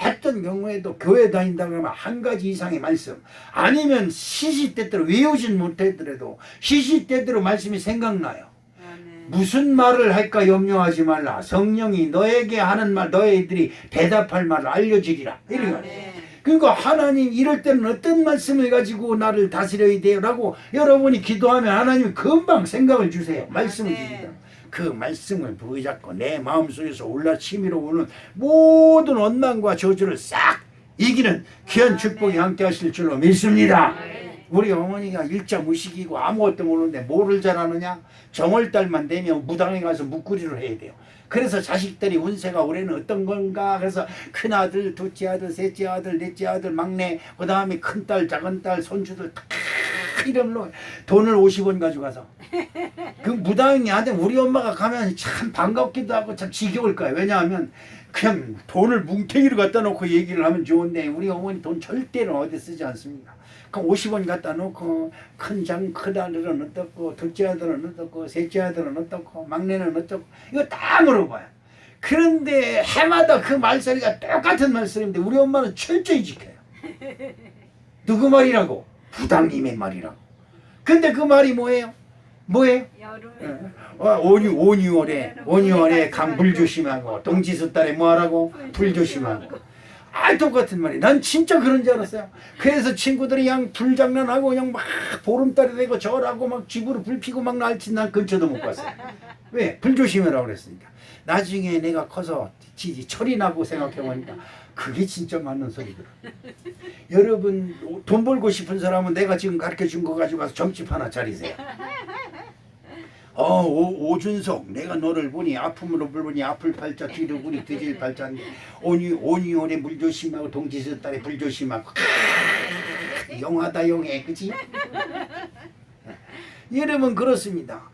어떤 경우에도 교회 다닌다고 하면 한 가지 이상의 말씀 아니면 시시때때로 외우진 못했더라도 시시때때로 말씀이 생각나요. 무슨 말을 할까 염려하지 말라. 성령이 너에게 하는 말 너희들이 대답할 말을 알려주리라. 이래요. 그러니까 하나님 이럴 때는 어떤 말씀을 가지고 나를 다스려야 돼요? 라고 여러분이 기도하면 하나님이 금방 생각을 주세요. 말씀을 줍니다. 그 말씀을 붙잡고 내 마음속에서 올라치밀어 오는 모든 원망과 저주를 싹 이기는 귀한 축복이 함께 하실 줄로 믿습니다. 우리 어머니가 일자 무식이고 아무것도 모르는데 뭐를 잘하느냐? 정월달만 되면 무당에 가서 묵구리를 해야 돼요. 그래서 자식들이 운세가 올해는 어떤 건가? 그래서 큰아들, 둘째 아들, 셋째 아들, 넷째 아들, 막내, 그 다음에 큰딸, 작은딸, 손주들 다 이름으로 돈을 50원 가져가서 그 무당이한테 우리 엄마가 가면 참 반갑기도 하고 참 지겨울 거예요. 왜냐하면 그냥 돈을 뭉탱이로 갖다 놓고 얘기를 하면 좋은데 우리 어머니 돈 절대로 어디 쓰지 않습니다. 그 50원 갖다 놓고 큰아들은 어떻고 둘째 아들은 어떻고 셋째 아들은 어떻고 막내는 어떻고 이거 다 물어봐요. 그런데 해마다 그 말소리가 똑같은 말소리인데 우리 엄마는 철저히 지켜요. 누구 말이라고? 부당님의 말이라고. 근데 그 말이 뭐예요? 온유월에 강불 조심하고 동지숫달에 뭐하라고? 불 조심하고. 똑같은 말이. 난 진짜 그런 줄 알았어요. 그래서 친구들이 그냥 불장난하고 그냥 막 보름달이 되고 절하고 막 집으로 불 피고 막 날치 난 근처도 못 갔어요. 왜? 불 조심해라고 그랬으니까. 나중에 내가 커서 철이 나고 생각해보니까 그게 진짜 맞는 소리더라. 여러분 돈 벌고 싶은 사람은 내가 지금 가르쳐준 거 가지고 가서 점집 하나 차리세요. 오준석 내가 너를 보니 아픔으로 보니 앞을 팔자 뒤로 보니 뒤질 팔자인데 온유월에 물 조심하고 동지숫달에 불 조심하고 영하다 영해 그치? 여러분 그렇습니다.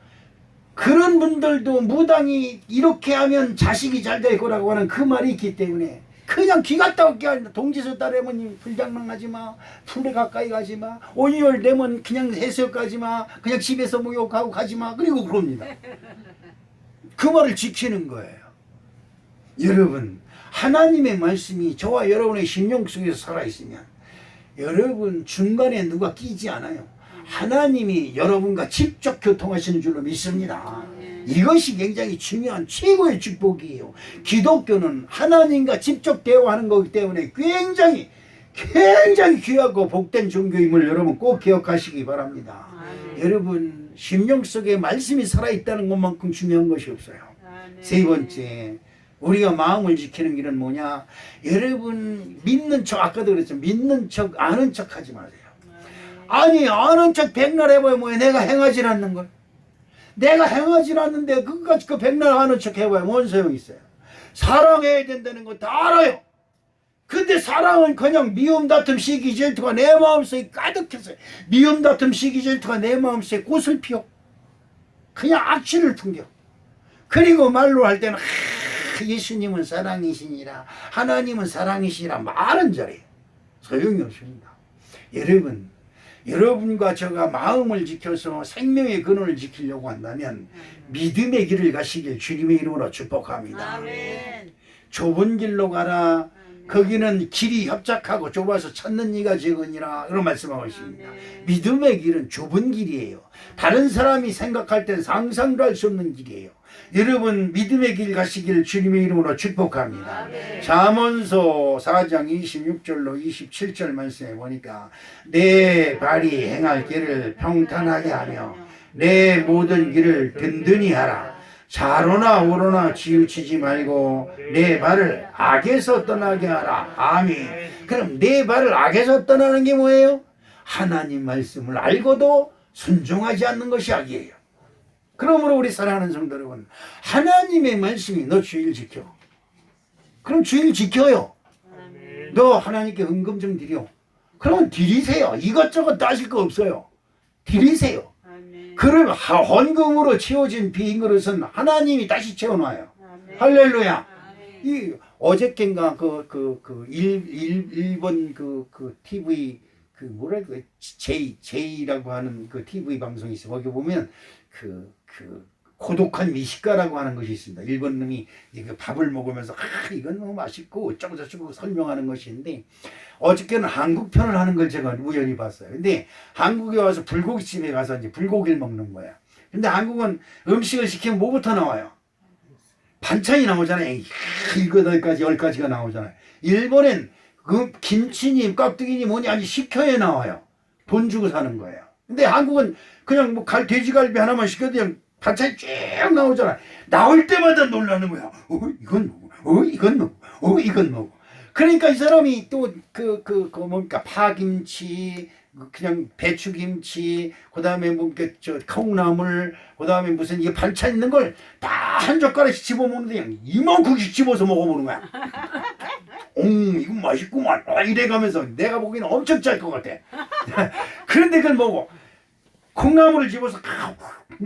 그런 분들도 무당이 이렇게 하면 자식이 잘 될 거라고 하는 그 말이 있기 때문에 그냥 귀 갔다 올게 한다. 동지숫달에 하면 불장난 하지 마. 풀에 가까이 가지 마. 온유월 되면 그냥 해수욕 가지 마. 그냥 집에서 목욕하고 가지 마. 그리고 그럽니다. 그 말을 지키는 거예요. 여러분, 하나님의 말씀이 저와 여러분의 심령 속에서 살아있으면 여러분 중간에 누가 끼지 않아요. 하나님이 여러분과 직접 교통하시는 줄로 믿습니다. 이것이 굉장히 중요한 최고의 축복이에요. 기독교는 하나님과 직접 대화하는 거기 때문에 굉장히 귀하고 복된 종교임을 여러분 꼭 기억하시기 바랍니다. 여러분 심령 속에 말씀이 살아있다는 것만큼 중요한 것이 없어요. 세 번째, 우리가 마음을 지키는 길은 뭐냐? 여러분 믿는 척, 아까도 그랬죠. 믿는 척 아는 척 하지 마세요. 아니 아는 척 백날 해봐야 뭐야. 내가 행하지 않는 걸. 내가 행하지 않는데 그까지 그 백날 아는 척 해봐야 뭔 소용이 있어요. 사랑해야 된다는 거 다 알아요. 근데 사랑은 그냥 미움 다툼 시기 질투가 내 마음속에 가득해서 미움 다툼 시기 질투가 내 마음속에 꽃을 피워 그냥 악취를 풍겨. 그리고 말로 할 때는 예수님은 사랑이시니라 하나님은 사랑이시니라 말은 잘해요. 소용이 없습니다. 여러분, 여러분과 저가 마음을 지켜서 생명의 근원을 지키려고 한다면 믿음의 길을 가시길 주님의 이름으로 축복합니다. 아멘. 좁은 길로 가라. 거기는 길이 협착하고 좁아서 찾는 이가 적으니라. 이런 말씀하고 있습니다. 믿음의 길은 좁은 길이에요. 다른 사람이 생각할 땐 상상도 할 수 없는 길이에요. 여러분 믿음의 길 가시길 주님의 이름으로 축복합니다. 잠언서 4장 26절로 27절 말씀에 보니까 내 발이 행할 길을 평탄하게 하며 내 모든 길을 든든히 하라. 좌로나 우로나 치우치지 말고 내 발을 악에서 떠나게 하라. 아멘. 그럼 내 발을 악에서 떠나는 게 뭐예요? 하나님 말씀을 알고도 순종하지 않는 것이 악이에요. 그러므로 우리 사랑하는 성도 여러분, 하나님의 말씀이 너 주일 지켜. 그럼 주일 지켜요. 너 하나님께 헌금 좀 드려. 그러면 드리세요. 이것저것 따질 거 없어요. 드리세요. 그럼 헌금으로 채워진 빈 그릇은 하나님이 다시 채워놔요. 할렐루야. 이 어저께인가 일본 TV 뭐랄까 제이라고 하는 그 TV 방송이 있어. 거기 보면 고독한 미식가라고 하는 것이 있습니다. 일본 놈이 그 밥을 먹으면서 이건 너무 맛있고 어쩌고 저쩌고 설명하는 것인데 어저께는 한국 편을 하는 걸 제가 우연히 봤어요. 근데 한국에 와서 불고기집에 가서 이제 불고기를 먹는 거야. 근데 한국은 음식을 시키면 뭐부터 나와요? 반찬이 나오잖아요. 7가지 10가지가 나오잖아요. 일본엔 그 김치니 깍두기니 뭐니 아니 시켜야 나와요. 돈 주고 사는 거예요. 근데 한국은 그냥 뭐 돼지갈비 하나만 시켜도 그냥 반찬이 쭉 나오잖아. 나올 때마다 놀라는 거야. 이건 뭐고? 이건 뭐고? 이건 뭐고? 그러니까 이 사람이 또 뭡니까 파김치, 그냥 배추김치, 그다음에 뭡니까 저 콩나물, 그다음에 무슨 이게 반찬 있는 걸 다 한 젓가락씩 집어 먹는데 그냥 이만큼씩 집어서 먹어보는 거야. 이건 맛있구만. 이래가면서 내가 보기에는 엄청 짤 것 같아. 그런데 그걸 먹어. 콩나물을 집어서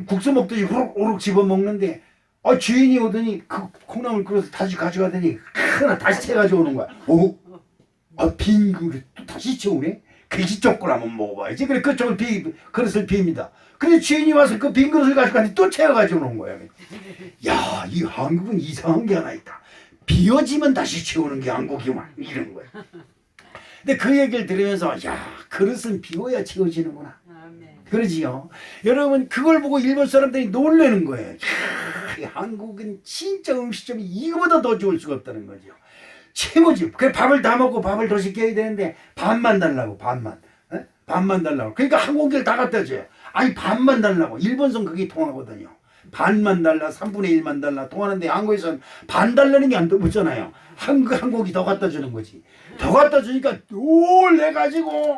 국수 먹듯이 후룩후룩 집어 먹는데 주인이 오더니 그 콩나물 그릇을 다시 가져가더니 하나 다시 채 가져오는 거야. 빈 그릇 또 다시 채우네? 그릇이 좁고 한번 먹어봐야지. 그래 그쪽을 그릇을 빕니다. 근데 주인이 와서 그 빈 그릇을 가져가더니 또 채 가져오는 거야. 야, 이 한국은 이상한 게 하나 있다. 비워지면 다시 채우는 게 한국이만 이런 거야. 근데 그 얘기를 들으면서 야, 그릇은 비워야 채워지는구나. 그러지요. 여러분 그걸 보고 일본 사람들이 놀라는 거예요. 야, 한국은 진짜 음식점이 이거보다 더 좋을 수가 없다는 거죠. 최고지. 그래 밥을 다 먹고 밥을 더 시켜야 되는데 반만 달라고. 반만 달라고. 그러니까 항공기를 다 갖다 줘요. 아니 반만 달라고. 일본선 그게 통하거든요. 반만 달라, 3분의 1만 달라 통하는데 한국에서는 반 달라는 게 안 붙잖아요. 항공기 더 갖다 주는 거지. 더 갖다 주니까 놀래가지고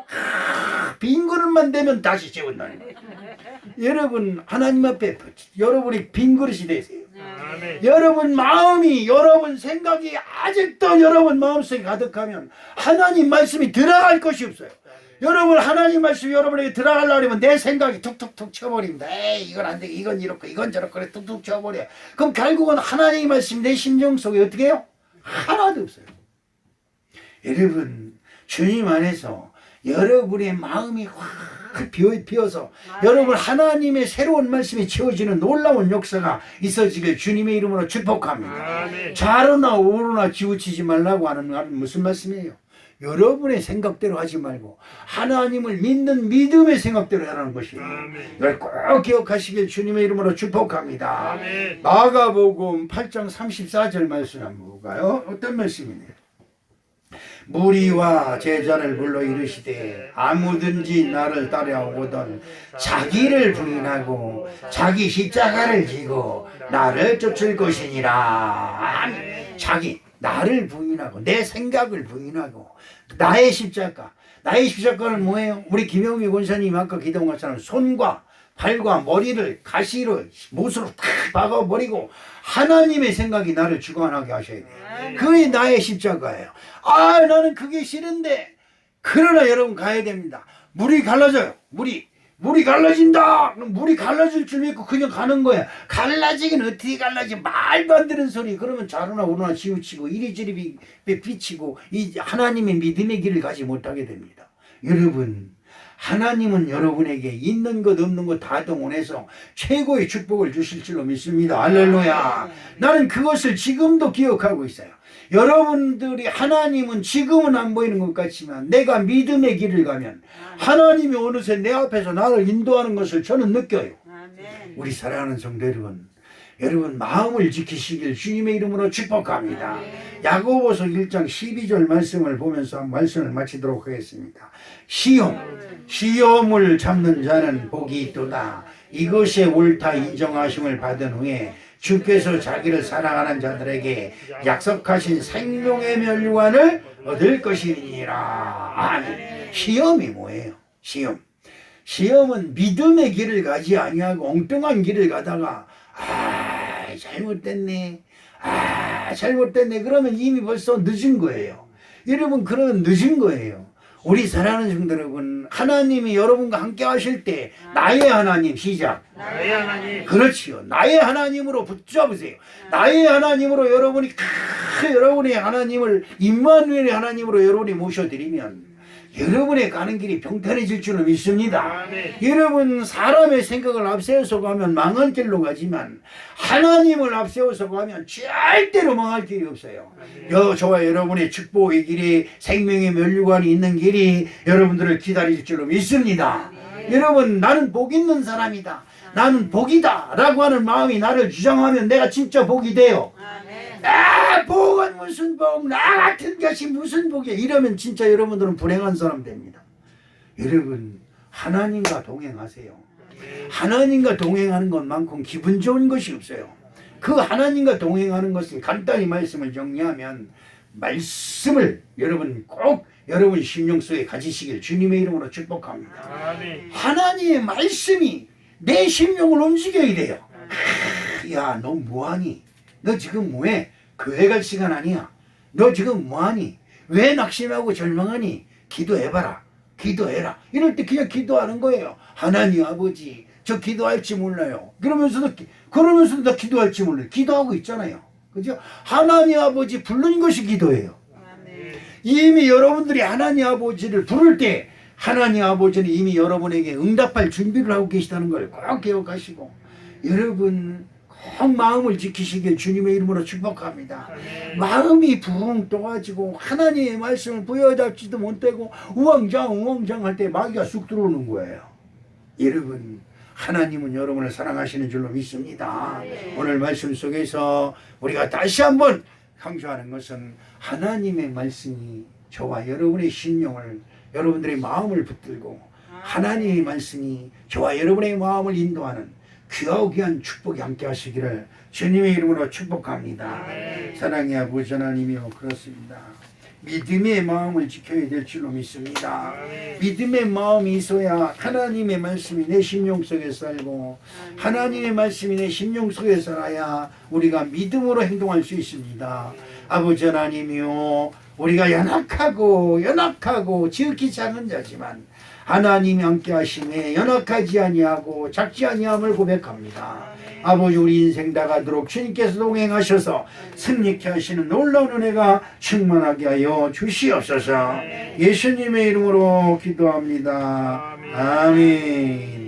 빈 그릇만 되면 다시 채운다는 거예요. 여러분 하나님 앞에 여러분이 빈 그릇이 되세요. 여러분 마음이, 여러분 생각이 아직도 여러분 마음속에 가득하면 하나님 말씀이 들어갈 것이 없어요. 여러분 하나님 말씀이 여러분에게 들어가려고 하면 내 생각이 툭툭툭 쳐버립니다. 에이 이건 안 돼, 이건 이렇고 이건 저렇고 그래 툭툭 쳐버려. 그럼 결국은 하나님의 말씀이 내 심정 속에 어떻게 해요? 하나도 없어요. 여러분 주님 안에서 여러분의 마음이 확 비어서 여러분 하나님의 새로운 말씀이 채워지는 놀라운 역사가 있어지길 주님의 이름으로 축복합니다. 아멘. 좌로나 우로나 치우치지 말라고 하는 말은 무슨 말씀이에요? 여러분의 생각대로 하지 말고 하나님을 믿는 믿음의 생각대로 하라는 것이에요. 아멘. 이걸 꼭 기억하시길 주님의 이름으로 축복합니다. 아멘. 마가복음 8장 34절 말씀 한번 볼까요? 어떤 말씀이네요? 무리와 제자를 불러 이르시되 아무든지 나를 따라오거든 자기를 부인하고 자기 십자가를 지고 나를 쫓을 것이니라. 아멘. 자기 나를 부인하고 내 생각을 부인하고 나의 십자가. 나의 십자가는 뭐예요? 우리 김영미 권사님 아까 기도한 것처럼 손과 발과 머리를 가시로 못으로 탁 박아버리고 하나님의 생각이 나를 주관하게 하셔야 돼요. 그게 나의 십자가예요. 아, 나는 그게 싫은데. 그러나 여러분 가야 됩니다. 물이 갈라져요. 물이 갈라진다. 그럼 물이 갈라질 줄 믿고 그냥 가는 거야. 갈라지긴 어떻게 갈라지? 말도 안 되는 소리. 그러면 좌로나 우로나 치우치고 이리저리 비치고 이 하나님의 믿음의 길을 가지 못하게 됩니다. 여러분, 하나님은 여러분에게 있는 것 없는 것 다 동원해서 최고의 축복을 주실 줄로 믿습니다. 할렐루야. 나는 그것을 지금도 기억하고 있어요. 여러분들이 하나님은 지금은 안 보이는 것 같지만 내가 믿음의 길을 가면 하나님이 어느새 내 앞에서 나를 인도하는 것을 저는 느껴요. 우리 사랑하는 성도 여러분 마음을 지키시길 주님의 이름으로 축복합니다. 야고보서 1장 12절 말씀을 보면서 말씀을 마치도록 하겠습니다. 시험을 참는 자는 복이 있도다. 이것에 옳다 인정하심을 받은 후에 주께서 자기를 사랑하는 자들에게 약속하신 생명의 멸류관을 얻을 것이니라. 아멘. 시험이 뭐예요? 시험은 믿음의 길을 가지 아니하고 엉뚱한 길을 가다가 잘못됐네. 그러면 이미 벌써 늦은 거예요. 여러분, 그러면 늦은 거예요. 우리 사랑하는 성도 여러분, 하나님이 여러분과 함께 하실 때 나의 하나님 시작. 나의 하나님. 그렇지요. 나의 하나님으로 붙잡으세요. 나의 하나님으로 여러분이 여러분의 하나님을 임마누엘의 하나님으로 여러분이 모셔드리면 여러분의 가는 길이 평탄해질 줄은 믿습니다. 아멘. 여러분 사람의 생각을 앞세워서 가면 망할 길로 가지만 하나님을 앞세워서 가면 절대로 망할 길이 없어요. 저와 여러분의 축복의 길이 생명의 멸류관이 있는 길이 여러분들을 기다릴 줄로 믿습니다. 여러분 나는 복 있는 사람이다. 나는 복이다 라고 하는 마음이 나를 주장하면 내가 진짜 복이 돼요. 복은 무슨 복, 나 같은 것이 무슨 복이야. 이러면 진짜 여러분들은 불행한 사람 됩니다. 여러분 하나님과 동행하세요. 하나님과 동행하는 것만큼 기분 좋은 것이 없어요. 그 하나님과 동행하는 것을 간단히 말씀을 정리하면 말씀을 여러분 꼭 여러분 심령 속에 가지시길 주님의 이름으로 축복합니다. 아멘. 하나님의 말씀이 내 심령을 움직여야 돼요. 야, 너 뭐하니? 너 지금 뭐해? 교회 갈 시간 아니야. 너 지금 뭐하니? 왜 낙심하고 절망하니? 기도해봐라. 기도해라. 이럴 때 그냥 기도하는 거예요. 하나님 아버지, 저 기도할지 몰라요. 그러면서도 나 기도할지 몰라요. 기도하고 있잖아요. 그죠? 하나님 아버지 부르는 것이 기도예요. 이미 여러분들이 하나님 아버지를 부를 때 하나님 아버지는 이미 여러분에게 응답할 준비를 하고 계시다는 걸 꼭 기억하시고 여러분 꼭 마음을 지키시길 주님의 이름으로 축복합니다. 마음이 붕 떠가지고 하나님의 말씀을 부여잡지도 못하고 우왕좌왕 할 때 마귀가 쑥 들어오는 거예요. 여러분 하나님은 여러분을 사랑하시는 줄로 믿습니다. 오늘 말씀 속에서 우리가 다시 한번 강조하는 것은 하나님의 말씀이 저와 여러분의 심령을 여러분들의 마음을 붙들고 하나님의 말씀이 저와 여러분의 마음을 인도하는 귀하고 귀한 축복이 함께 하시기를 주님의 이름으로 축복합니다. 사랑의 아버지 하나님이여 그렇습니다. 믿음의 마음을 지켜야 될 줄로 믿습니다. 믿음의 마음이 있어야 하나님의 말씀이 내 심령 속에 살고 하나님의 말씀이 내 심령 속에 살아야 우리가 믿음으로 행동할 수 있습니다. 아버지 하나님이여 우리가 연약하고 지극히 작은 자지만 하나님이 함께 하심에 연약하지 아니하고 작지 아니함을 고백합니다. 아버지 우리 인생 다 가도록 주님께서 동행하셔서 승리케 하시는 놀라운 은혜가 충만하게 하여 주시옵소서. 예수님의 이름으로 기도합니다. 아멘.